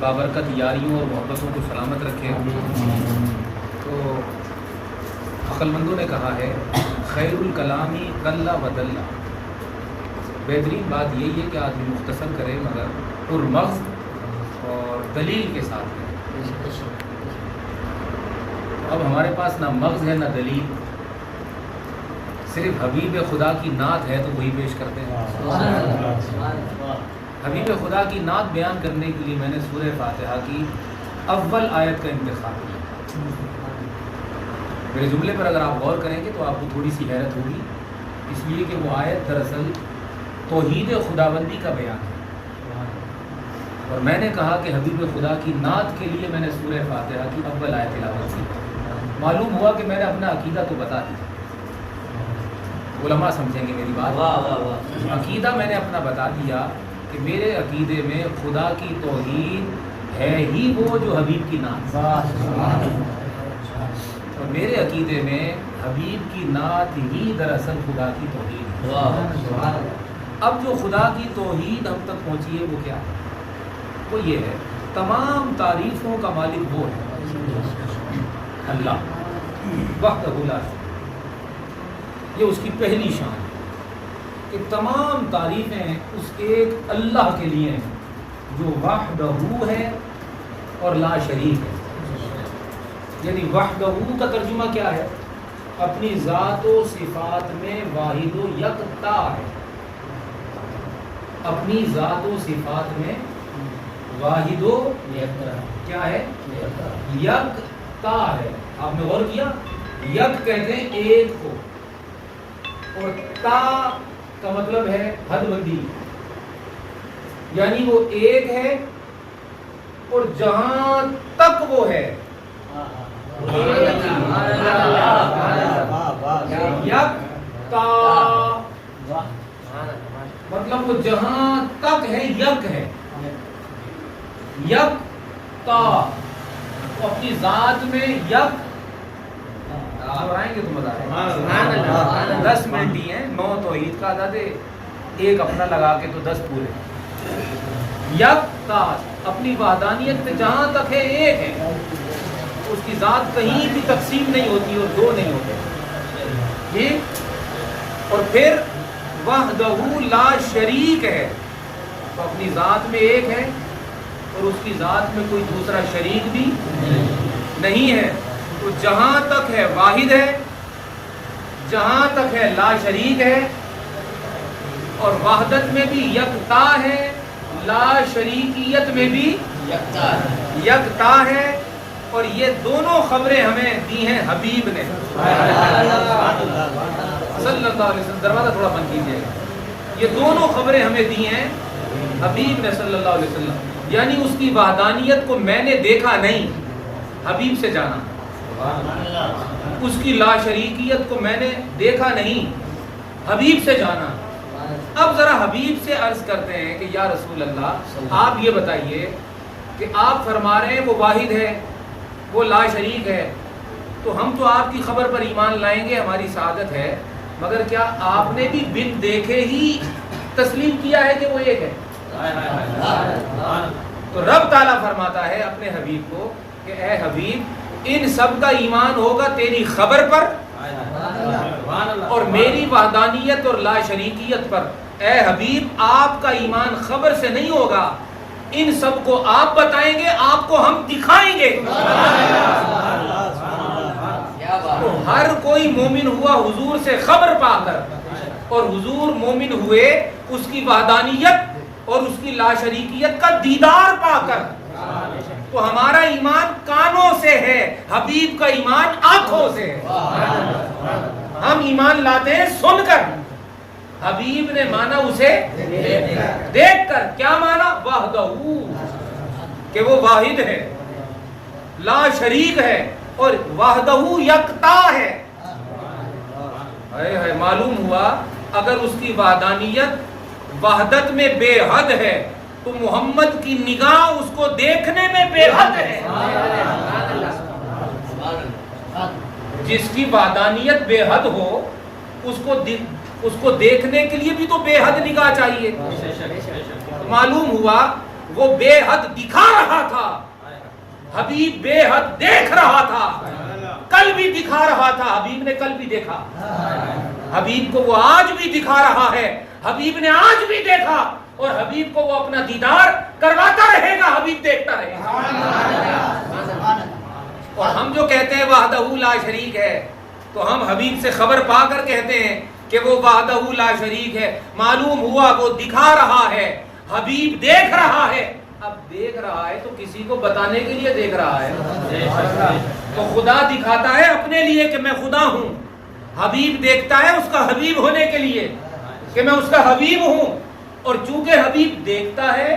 بابرکت یاریوں اور محبتوں کو سلامت رکھے۔ تو عقل مندوں نے کہا ہے خیر الکلامی قل و دل، بہترین بات یہی ہے کہ آدمی مختصر کرے مگر پرمغز اور دلیل کے ساتھ ہے۔ اب ہمارے پاس نہ مغز ہے نہ دلیل، صرف حبیب خدا کی نعت ہے تو وہی پیش کرتے ہیں۔ حبیب خدا کی نعت بیان کرنے کے لیے میں نے سورہ فاتحہ کی اول آیت کا انتخاب کیا۔ میرے جملے پر اگر آپ غور کریں گے تو آپ کو تھوڑی سی حیرت ہوگی، اس لیے کہ وہ آیت دراصل توحید خداوندی کا بیان ہے، اور میں نے کہا کہ حبیب خدا کی نعت کے لیے میں نے سورہ فاتحہ کی اول آیت تلاوت کی۔ معلوم ہوا کہ میں نے اپنا عقیدہ تو بتا دیا، علماء سمجھیں گے میری بات۔ عقیدہ میں نے اپنا بتا دیا کہ میرے عقیدے میں خدا کی توحید ہے ہی وہ جو حبیب کی نعت، اور میرے عقیدے میں حبیب کی نعت ہی دراصل خدا کی توحید ہے۔ اب جو خدا کی توحید ہم تک پہنچی ہے وہ کیا ہے؟ وہ یہ ہے تمام تعریفوں کا مالک وہ ہے اللہ وحدہ لا شریک۔ یہ اس کی پہلی شان ہے کہ تمام تعریفیں اس ایک اللہ کے لیے ہیں جو وحدہ ہے اور لا شریک ہے۔ یعنی وحدہ کا ترجمہ کیا ہے؟ اپنی ذات و صفات میں واحد و یکتا ہے، اپنی ذات و صفات میں واحد و کیا ہے؟ یکتا ہے۔ آپ نے غور کیا؟ یک کہتے ہیں ایک کو، اور تا کا مطلب ہے حد بندی، یعنی وہ ایک ہے اور جہاں تک وہ ہے یکتا، مطلب وہ جہاں تک ہے یک ہے، یکتا اپنی ذات میں یک آئیں گے تو مزہ آئے گا۔ 10 منٹ ہی ہیں، 9 توحید کا عدد ہے، ایک اپنا لگا کے تو 10 پورے۔ یکتا اپنی وحدانیت میں جہاں تک ہے ایک ہے، اس کی ذات کہیں بھی تقسیم نہیں ہوتی اور دو نہیں ہوتے، ٹھیک؟ اور پھر وحدہ لا شریک ہے، تو اپنی ذات میں ایک ہے اور اس کی ذات میں کوئی دوسرا شریک بھی نہیں ہے۔ تو جہاں تک ہے واحد ہے، جہاں تک ہے لا شریک ہے، اور وحدت میں بھی یکتا ہے، لا شریکیت میں بھی یکتا ہے۔ اور یہ دونوں خبریں ہمیں دی ہیں حبیب نے صلی اللہ علیہ وسلم۔ دروازہ تھوڑا بند کیجیے گا۔ یہ دونوں خبریں ہمیں دی ہیں حبیب نے صلی اللہ علیہ وسلم، یعنی اس کی وحدانیت کو میں نے دیکھا نہیں، حبیب سے جانا، اس کی لا شریکیت کو میں نے دیکھا نہیں، حبیب سے جانا۔ اب ذرا حبیب سے عرض کرتے ہیں کہ یا رسول اللہ آپ یہ بتائیے کہ آپ فرما رہے ہیں وہ واحد ہے، وہ لا شریک ہے، تو ہم تو آپ کی خبر پر ایمان لائیں گے، ہماری سعادت ہے، مگر کیا آپ نے بھی بن دیکھے ہی تسلیم کیا ہے کہ وہ ایک ہے؟ تو رب تعالیٰ فرماتا ہے اپنے حبیب کو کہ اے حبیب ان سب کا ایمان ہوگا تیری خبر پر اور میری وحدانیت اور لا شریکیت پر۔ اے حبیب آپ کا ایمان خبر سے نہیں ہوگا، ان سب کو آپ بتائیں گے، آپ کو ہم دکھائیں گے۔ تو ہر کوئی مومن ہوا حضور سے خبر پا کر، اور حضور مومن ہوئے اس کی وحدانیت اور اس کی لا شریکیت کا دیدار پا کر۔ تو ہمارا ایمان کانوں سے ہے، حبیب کا ایمان آنکھوں سے ہے۔ ہم ایمان لاتے ہیں سن کر، حبیب نے مانا اسے دیکھ کر۔ کیا مانا؟ وحدہ، کہ وہ واحد ہے، لا شریک ہے، اور وحدہ یکتا ہے۔ معلوم ہوا اگر اس کی وحدانیت وحدت میں بے حد ہے تو محمد کی نگاہ اس کو دیکھنے میں بے حد ہے۔ جس کی وحدانیت بے حد ہو اس کو دیکھنے کے لیے بھی تو بے حد نگاہ چاہیے۔ معلوم ہوا وہ بے حد دکھا رہا تھا، حبیب بے حد دیکھ رہا تھا، کل بھی دکھا رہا تھا، حبیب نے کل بھی دیکھا، حبیب کو وہ آج بھی دکھا رہا ہے، حبیب نے آج بھی دیکھا، اور حبیب کو وہ اپنا دیدار کرواتا رہے گا، حبیب دیکھتا رہے گا۔ اور ہم جو کہتے ہیں وحدہ لا شریک ہے، تو ہم حبیب سے خبر پا کر کہتے ہیں کہ وہ وحدہ لا شریک ہے، معلوم ہوا وہ دکھا رہا ہے، حبیب دیکھ رہا ہے۔ اب دیکھ رہا ہے تو کسی کو بتانے کے لیے دیکھ رہا ہے، تو خدا دکھاتا ہے اپنے لیے کہ میں خدا ہوں، حبیب دیکھتا ہے اس کا حبیب ہونے کے لیے کہ میں اس کا حبیب ہوں، اور چونکہ حبیب دیکھتا ہے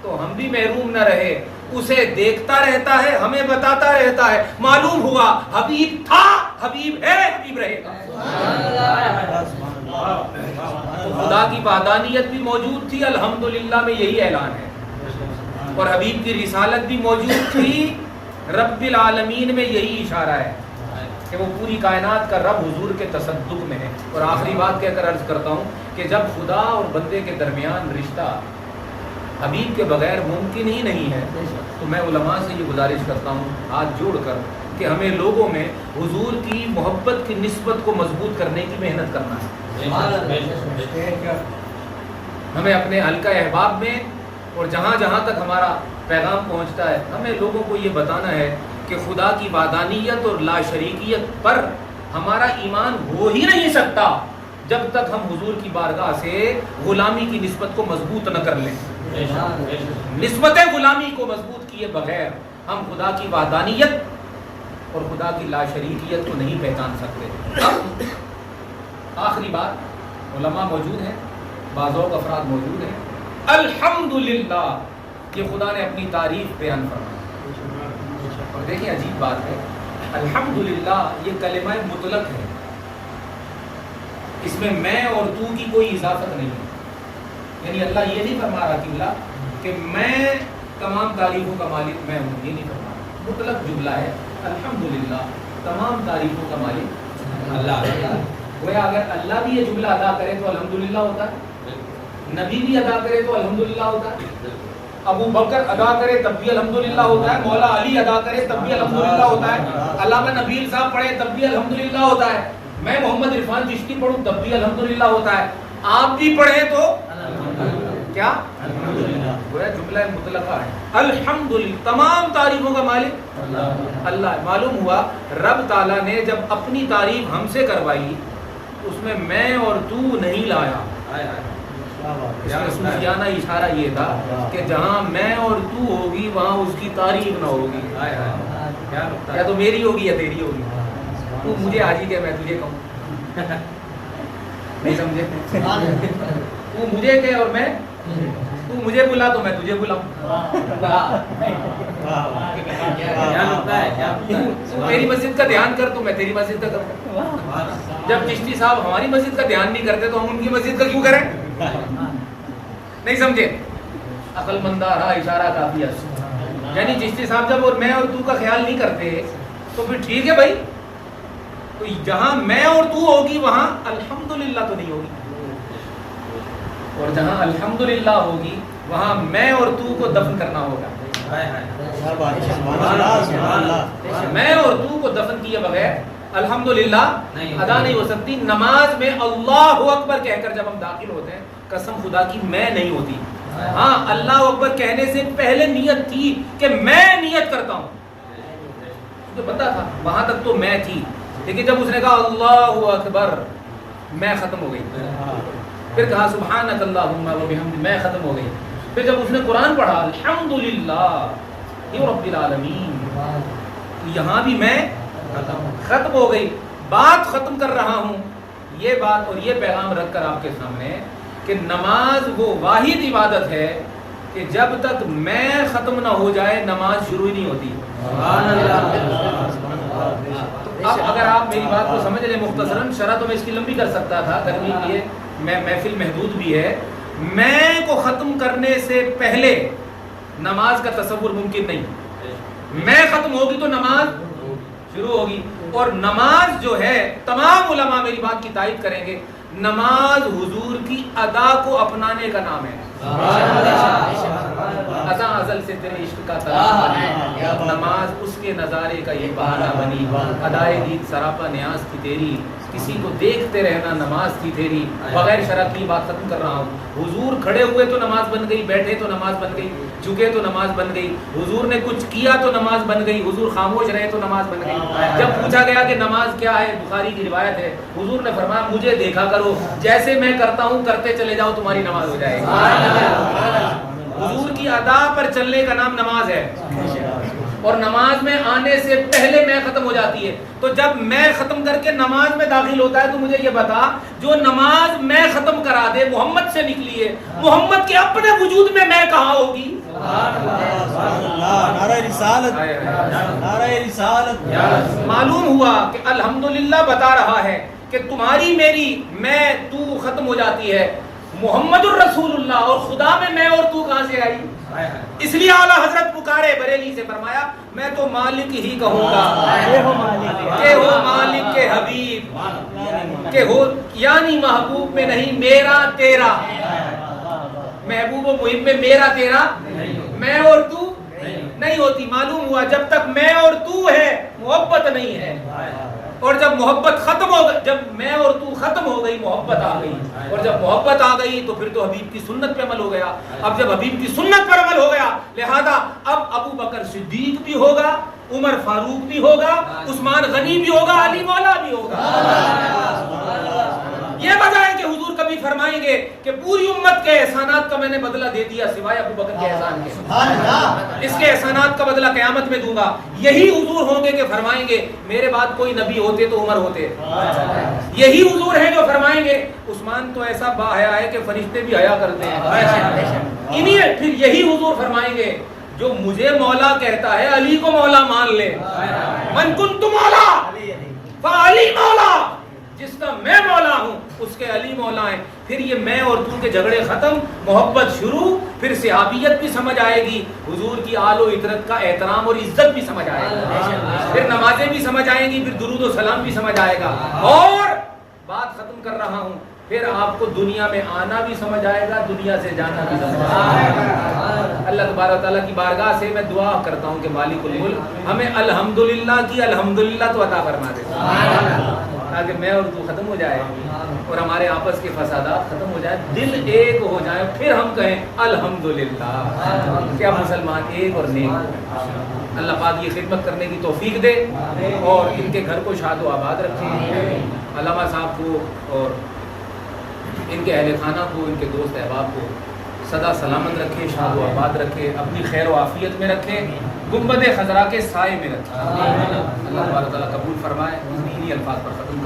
تو ہم بھی محروم نہ رہے، اسے دیکھتا رہتا ہے، ہمیں بتاتا رہتا ہے، معلوم ہوا حبیب تھا، حبیب ہے، حبیب رہے گا۔ تو خدا کی وحدانیت بھی موجود تھی، الحمدللہ میں یہی اعلان ہے، اور حبیب کی رسالت بھی موجود تھی، رب العالمین میں یہی اشارہ ہے کہ وہ پوری کائنات کا رب حضور کے تصدق میں ہے۔ اور آخری بات کہہ کر عرض کرتا ہوں کہ جب خدا اور بندے کے درمیان رشتہ حبیب کے بغیر ممکن ہی نہیں ہے، تو میں علماء سے یہ گزارش کرتا ہوں ہاتھ جوڑ کر کہ ہمیں لوگوں میں حضور کی محبت کی نسبت کو مضبوط کرنے کی محنت کرنا ہے۔ ہمیں اپنے حلقہ احباب میں اور جہاں جہاں تک ہمارا پیغام پہنچتا ہے، ہمیں لوگوں کو یہ بتانا ہے کہ خدا کی وحدانیت اور لا شریکیت پر ہمارا ایمان ہو ہی نہیں سکتا جب تک ہم حضور کی بارگاہ سے غلامی کی نسبت کو مضبوط نہ کر لیں۔ نسبت غلامی کو مضبوط کیے بغیر ہم خدا کی وحدانیت اور خدا کی لا شریکیت کو نہیں پہچان سکتے۔ اب آخری بات، علماء موجود ہیں، بعض اور افراد موجود ہیں، الحمدللہ یہ خدا نے اپنی تعریف بیان فرمائی، اور دیکھیں عجیب بات ہے، الحمدللہ یہ کلمہ مطلق ہے، اس میں میں اور تو کی کوئی اضافت نہیں ہے، یعنی اللہ یہ نہیں فرما رہا کہ میں تمام تعریفوں کا مالک میں ہوں، یہ نہیں فرما رہا، مطلق جملہ ہے، الحمدللہ تمام تعریفوں کا مالک اللہ ہے۔ گویا اگر اللہ بھی یہ جملہ ادا کرے تو الحمدللہ ہوتا ہے، نبی بھی ادا کرے تو الحمدللہ ہوتا ہے، ابو بکر ادا کرے تب بھی الحمدللہ ہوتا ہے، مولا علی ادا کرے تب بھی الحمدللہ ہوتا ہے، علامہ نبیل صاحب پڑھے تب بھی الحمدللہ ہوتا ہے، میں محمد عرفان چشتی پڑھوں تب بھی الحمدللہ ہوتا ہے، آپ بھی پڑھیں تو کیا گویا جملہ مطلقہ ہے، الحمدللہ تمام تعریفوں کا مالک اللہ۔ معلوم ہوا رب تعالیٰ نے جب اپنی تعریف ہم سے کروائی اس میں اور تو نہیں لایا، اس میں صوفیانہ اشارہ یہ تھا کہ جہاں میں اور تو ہوگی وہاں اس کی تعریف نہ ہوگی، یا تو میری ہوگی یا تیری ہوگی، تو مجھے آج ہی کہ میں تجھے کہوں، نہیں سمجھے، تو مجھے کہ اور میں، تو مجھے بلا تو میں تجھے بلاؤں، تو میری مسجد کا دھیان کر تو میں تیری مسجد کا کروں۔ جب چشتی صاحب ہماری مسجد کا دھیان نہیں کرتے تو ہم ان کی مسجد کا کیوں کریں؟ نہیں سمجھے، عقل مندہ رہا اشارہ کافی ہے، یعنی چشتی صاحب جب اور میں اور تو کا خیال نہیں کرتے تو پھر ٹھیک ہے بھائی، تو جہاں میں اور تو ہوگی وہاں الحمدللہ تو نہیں ہوگی، اور جہاں الحمدللہ ہوگی وہاں میں اور تو کو دفن کرنا ہوگا۔ میں اور تو کو دفن کیے بغیر الحمدللہ ادا نہیں ہو سکتی۔ نماز میں اللہ اکبر کہہ کر جب ہم داخل ہوتے ہیں قسم خدا کی میں نہیں ہوتی، ہاں اللہ اکبر کہنے سے پہلے نیت تھی کہ میں نیت کرتا ہوں، تو پتا تھا وہاں تک تو میں تھی، لیکن جب اس نے کہا اللہ اکبر میں ختم ہو گئی، پھر کہا سبحانک اللہم و بحمدک میں ختم ہو گئی، پھر جب اس نے قرآن پڑھا الحمدللہ رب العالمین، یہاں بھی میں ختم ہو گئی۔ بات ختم کر رہا ہوں یہ بات اور یہ پیغام رکھ کر آپ کے سامنے کہ نماز وہ واحد عبادت ہے کہ جب تک میں ختم نہ ہو جائے نماز شروع ہی نہیں ہوتی۔ اب اگر آپ میری بات کو سمجھ لیں مختصراً، شرح تو میں اس کی لمبی کر سکتا تھا، گرمی کی ہے، میں محفل محدود بھی ہے، میں کو ختم کرنے سے پہلے نماز کا تصور ممکن نہیں، میں ختم ہوگی تو نماز شروع ہوگی، اور نماز جو ہے تمام علماء میری بات کی تائید کریں گے، نماز حضور کی ادا کو اپنانے کا نام ہے۔ ازاں ازل سے تیرے عشق کا ترانا بنی، نماز اس کے نظارے کا یہ بہانہ بنی، ادائے دید سراپا نیاز تھی تیری، کسی کو دیکھتے رہنا نماز تھی تیری۔ بغیر شرع کی بات ختم کر رہا ہوں، حضور کھڑے ہوئے تو نماز بن گئی، بیٹھے تو نماز بن گئی، جھکے تو نماز بن گئی، حضور نے کچھ کیا تو نماز بن گئی، حضور خاموش رہے تو نماز بن گئی۔ جب پوچھا گیا کہ نماز کیا ہے، بخاری کی روایت ہے، حضور نے فرمایا مجھے دیکھا کرو، جیسے میں کرتا ہوں کرتے چلے جاؤ، تمہاری نماز ہو جائے گی۔ حضور کی ادا پر چلنے کا نام نماز ہے، اور نماز میں آنے سے پہلے میں ختم ہو جاتی ہے۔ تو جب میں ختم کر کے نماز میں داخل ہوتا ہے تو مجھے یہ بتا، جو نماز میں ختم کرا دے محمد سے نکلی ہے، محمد کے اپنے وجود میں کہاں ہوگی؟ نعرہ رسالت، نعرہ رسالت۔ معلوم ہوا کہ الحمدللہ بتا رہا ہے کہ تمہاری میری میں تو ختم ہو جاتی ہے، محمد الرسول اللہ، اور خدا میں اور تو کہاں سے آئی؟ اس لیے اعلیٰ حضرت پکارے بریلی سے، فرمایا میں تو مالک ہی کہوں گا کہ ہو مالک کے حبیب، کہ ہو یعنی محبوب میں نہیں میرا تیرا، محبوب و محب میں میرا تیرا، میں اور تو نہیں ہوتی۔ معلوم ہوا جب تک میں اور تو ہے محبت نہیں ہے، اور جب محبت ختم ہو گئی، جب میں اور تو ختم ہو گئی محبت آ گئی، اور جب محبت آ گئی تو پھر تو حبیب کی سنت پہ عمل ہو گیا۔ اب جب حبیب کی سنت پر عمل ہو گیا، لہذا اب ابو بکر صدیق بھی ہوگا، عمر فاروق بھی ہوگا، عثمان غنی بھی ہوگا، علی مولا بھی ہوگا۔ یہ وجہ ہے کہ حضور کبھی فرمائیں گے کہ پوری امت کے احسانات کا میں نے بدلہ دے دیا سوائے ابو بکر کے احسان کے، اس کے احسانات کا بدلہ قیامت میں دوں گا۔ یہی حضور ہوں گے کہ فرمائیں گے میرے بعد کوئی نبی ہوتے تو عمر ہوتے، یہی حضور ہیں جو فرمائیں گے عثمان تو ایسا باحیا ہے کہ فرشتے بھی حیا کرتے ہیں، انہی پھر یہی حضور فرمائیں گے جو مجھے مولا کہتا ہے علی کو مولا مان لے، من کنت مولا فعلی مولا، جس کا میں مولا ہوں اس کے علی مولا ہیں۔ پھر یہ میں اور تو کے جھگڑے ختم، محبت شروع، پھر صحابیت بھی سمجھ آئے گی، حضور کی آل و عطرت کا احترام اور عزت بھی سمجھ آئے گا، پھر نمازیں بھی سمجھ آئیں گی، پھر درود و سلام بھی سمجھ آئے گا، اور بات ختم کر رہا ہوں، پھر آپ کو دنیا میں آنا بھی سمجھ آئے گا، دنیا سے جانا بھی سمجھ آئے گا۔ اللہ تبارک تعالیٰ کی بارگاہ سے میں دعا کرتا ہوں کہ مالک الملک ہمیں الحمدللہ کی الحمدللہ تو عطا فرما دے، تاکہ میں اور تو ختم ہو جائے اور ہمارے آپس کے فسادات ختم ہو جائے، دل ایک ہو جائے، پھر ہم کہیں الحمدللہ کہ اب مسلمان ایک اور نیک ہو۔ اللہ پاک یہ خدمت کرنے کی توفیق دے اور ان کے گھر کو شاد و آباد رکھے، علامہ صاحب کو اور ان کے اہل خانہ کو، ان کے دوست احباب کو سدا سلامت رکھے، شاد و آباد رکھے، اپنی خیر و عافیت میں رکھے، گنبد خضرا کے سائے میں رکھے۔ اللہ تبارک تعالیٰ قبول فرمائے۔ انہی الفاظ پر ختم